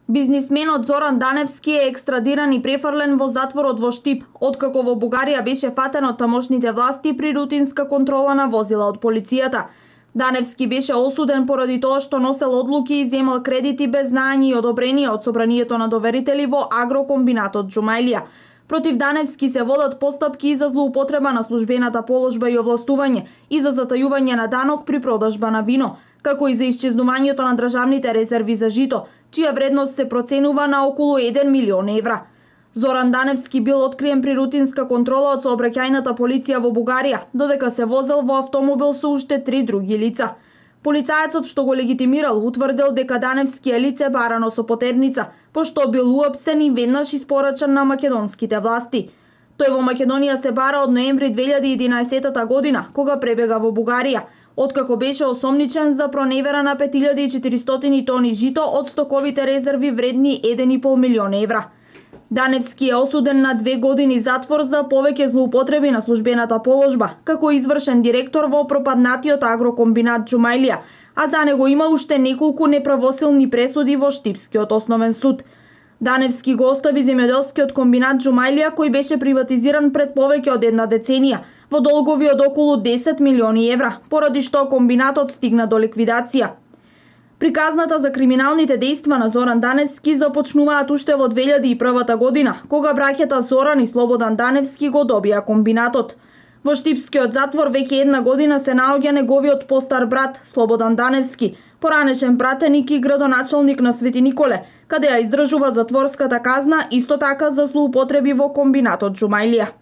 Бизнисменот Зоран Даневски е екстрадиран и префрлен во затворот во Штип, откако во Бугарија беше фатен од тамошните власти при рутинска контрола на возила од полицијата. Даневски беше осуден поради тоа што носел одлуки и земал кредити без знаење и одобрение од собранието на доверители во агрокомбинатот Џумајлија. Против Даневски се водат постапки и за злоупотреба на службената положба и овластување и за затајување на данок при продажба на вино, како и за исчезнувањето на државните резерви за жито, чија вредност се проценува на околу 1 милион евра. Зоран Даневски бил откриен при рутинска контрола од сообраќајната полиција во Бугарија, додека се возел во автомобил со уште 3 други лица. Полицаецот што го легитимирал утврдил дека Даневски е лице барано со потерница, пошто бил уапсен и веднаш испорачан на македонските власти. Тој во Македонија се бара од ноември 2011 година, кога пребега во Бугарија, откако беше осомничен за проневера на 5400 тони жито од стоковите резерви вредни 1,5 милион евра. Даневски е осуден на 2 години затвор за повеќе злоупотреби на службената положба, како извршен директор во пропаднатиот агрокомбинат Џумајлија, а за него има уште неколку неправосилни пресуди во Штипскиот основен суд. Даневски го остави земјоделскиот комбинат Џумајлија, кој беше приватизиран пред повеќе од една деценија, во долгови од околу 10 милиони евра, поради што комбинатот стигна до ликвидација. Приказната за криминалните дејства на Зоран Даневски започнуваат уште во 2001 година, кога браќата Зоран и Слободан Даневски го добија комбинатот. Во Штипскиот затвор веќе една година се наоѓа неговиот постар брат Слободан Даневски, поранешен пратеник и градоначалник на Свети Николе, каде ја издржува затворската казна исто така за злоупотреби во комбинатот Џумајлија.